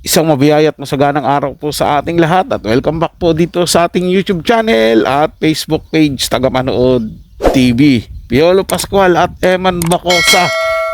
Isang mabiyaya at masaganang araw po sa ating lahat at welcome back po dito sa ating YouTube channel at Facebook page Tagapanood TV. Piolo Pascual at Eman Bacosa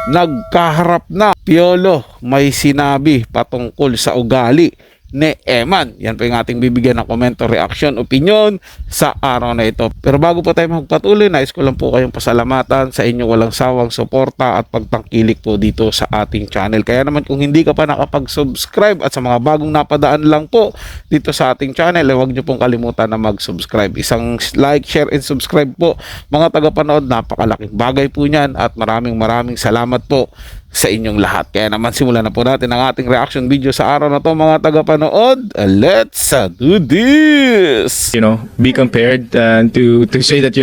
nagkaharap na. Piolo may sinabi patungkol sa ugali ni Eman. Yan po yung ating bibigyan ng komento, reaction, opinion sa araw na ito. Pero bago po tayo magpatuloy, nais ko lang po kayong pasalamatan sa inyong walang sawang suporta at pagtangkilik po dito sa ating channel. Kaya naman kung hindi ka pa nakapag-subscribe at sa mga bagong napadaan lang po dito sa ating channel, huwag nyo pong kalimutan na mag-subscribe. Isang like, share, and subscribe po mga tagapanood. Napakalaking bagay po niyan at maraming salamat po sa inyong lahat. Kaya naman simulan na po natin ang ating reaction video sa araw na to mga tagapanood. Let's do this! Be compared to say that,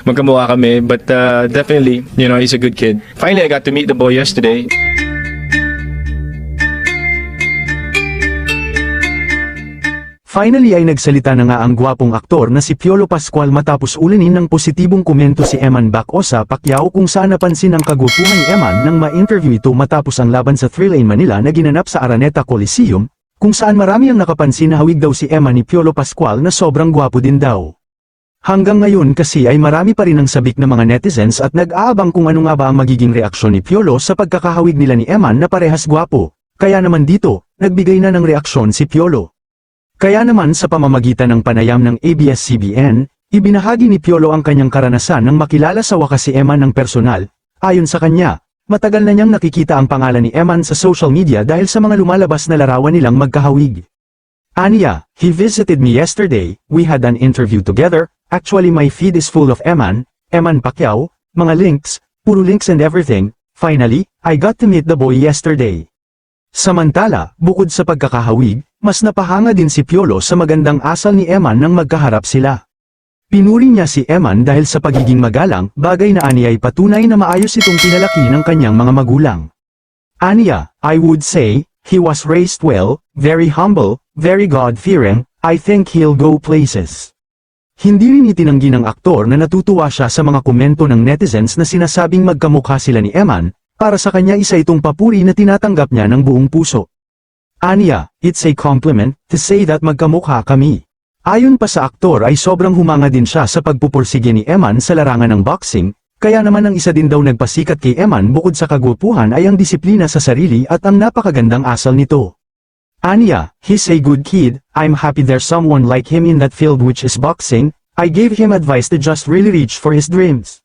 magkamukha kami. But definitely, he's a good kid. Finally, I got to meet the boy yesterday. Finally ay nagsalita na nga ang gwapong aktor na si Piolo Pascual matapos ulanin ng positibong komento si Eman Bacosa Pacquiao kung saan napansin ang kagwapuhan ni Eman nang ma-interview ito matapos ang laban sa Thrill in Manila na ginanap sa Araneta Coliseum, kung saan marami ang nakapansin na hawig daw si Eman ni Piolo Pascual na sobrang gwapo din daw. Hanggang ngayon kasi ay marami pa rin ang sabik ng mga netizens at nag-aabang kung ano nga ba ang magiging reaksyon ni Piolo sa pagkakahawig nila ni Eman na parehas gwapo. Kaya naman dito, nagbigay na ng reaksyon si Piolo. Kaya naman sa pamamagitan ng panayam ng ABS-CBN, ibinahagi ni Piolo ang kanyang karanasan nang makilala sa wakas si Eman ng personal. Ayon sa kanya, matagal na niyang nakikita ang pangalan ni Eman sa social media dahil sa mga lumalabas na larawan nilang magkahawig. Aniya, he visited me yesterday, we had an interview together, actually my feed is full of Eman Pacquiao, mga links, puro links and everything, finally, I got to meet the boy yesterday. Samantala, bukod sa pagkakahawig, mas napahanga din si Piolo sa magandang asal ni Eman nang magkaharap sila. Pinuri niya si Eman dahil sa pagiging magalang, bagay na aniya ay patunay na maayos itong pinalaki ng kanyang mga magulang. Aniya, I would say, he was raised well, very humble, very God-fearing, I think he'll go places. Hindi rin itinanggi ng aktor na natutuwa siya sa mga komento ng netizens na sinasabing magkamukha sila ni Eman. Para sa kanya isa itong papuri na tinatanggap niya ng buong puso. Aniya, it's a compliment to say that magkamukha kami. Ayon pa sa aktor ay sobrang humanga din siya sa pagpupursige ni Eman sa larangan ng boxing, kaya naman ang isa din daw nagpasikat kay Eman bukod sa kagwapuhan ay ang disiplina sa sarili at ang napakagandang asal nito. Aniya, he's a good kid, I'm happy there's someone like him in that field which is boxing, I gave him advice to just really reach for his dreams.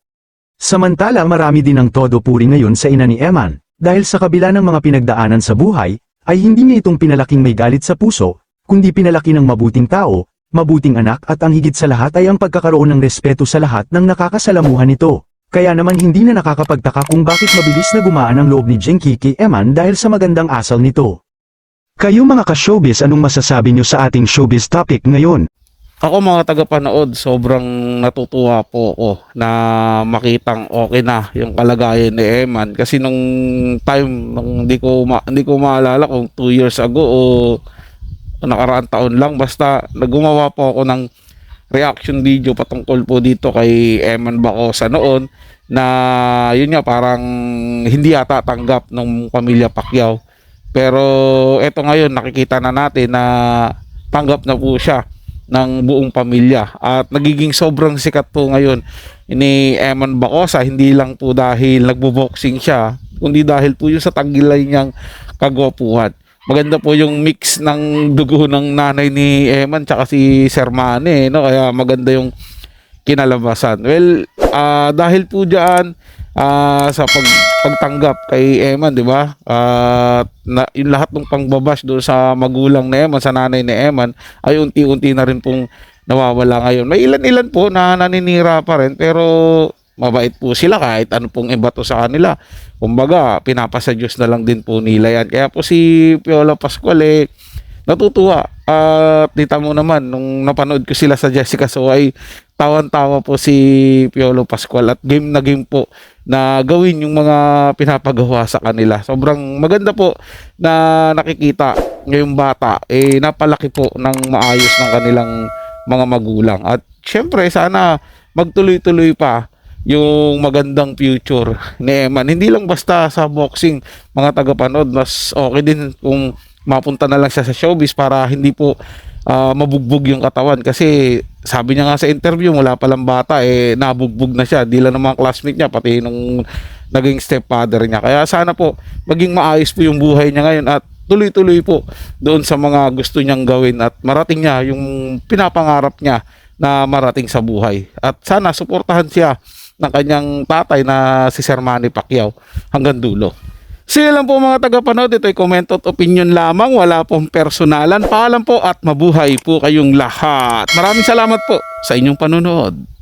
Samantala marami din ang todo puri ngayon sa ina ni Eman, dahil sa kabila ng mga pinagdaanan sa buhay, ay hindi niya itong pinalaking may galit sa puso, kundi pinalaki ng mabuting tao, mabuting anak at ang higit sa lahat ay ang pagkakaroon ng respeto sa lahat ng nakakasalamuhan nito. Kaya naman hindi na nakakapagtaka kung bakit mabilis na gumaan ang loob ni Jinky kay Eman dahil sa magandang asal nito. Kayo mga ka-showbiz, anong masasabi niyo sa ating showbiz topic ngayon? Ako mga tagapanood, sobrang natutuwa po ako na makitang okay na yung kalagayan ni Eman. Kasi nung time, hindi ko maalala kung 2 years ago o nakaraang taon lang. Basta naggumawa po ako ng reaction video patungkol po dito kay Eman Bacosa noon. Na yun nga, parang hindi yata tanggap ng pamilya Pacquiao. Pero eto ngayon, nakikita na natin na tanggap na po siya ng buong pamilya at nagiging sobrang sikat po ngayon ni Eman Bacosa, hindi lang po dahil nagbo-boxing siya kundi dahil po yung sa tagilay niyang kagwapuhan. Maganda po yung mix ng dugo ng nanay ni Eman tsaka si Sir Manny, no? Kaya maganda yung kinalabasan. Well, dahil po diyan sa pagtanggap kay Eman, di ba? Yung lahat ng pangbabash doon sa magulang ni Eman, sa nanay ni Eman, ay unti-unti na rin pong nawawala ngayon. May ilan-ilan po na naninira pa rin, pero mabait po sila kahit ano pong ibato sa kanila. Kumbaga, pinapasa Diyos na lang din po nila yan. Kaya po si Piolo Pascual natutuwa. At kita mo naman, nung napanood ko sila sa Jessica So ay tawan-tawa po si Piolo Pascual at game na game po na gawin yung mga pinapagawa sa kanila. Sobrang maganda po na nakikita ngayong bata, napalaki po ng maayos ng kanilang mga magulang. At syempre sana magtuloy-tuloy pa yung magandang future ni Eman. Hindi lang basta sa boxing, mga tagapanood, mas okay din kung mapunta na lang siya sa showbiz para hindi po mabugbog yung katawan. Kasi sabi niya nga sa interview, mula palang bata nabugbog na siya, di lang ng mga classmate niya, pati nung naging stepfather niya. Kaya sana po maging maayos po yung buhay niya ngayon at tuloy-tuloy po doon sa mga gusto niyang gawin at marating niya yung pinapangarap niya na marating sa buhay. At sana suportahan siya ng kanyang tatay na si Sir Manny Pacquiao hanggang dulo. So yun lang po mga tagapanood, ito ay comment at opinion lamang, wala pong personalan. Paalam po at mabuhay po kayong lahat. Maraming salamat po sa inyong panunood.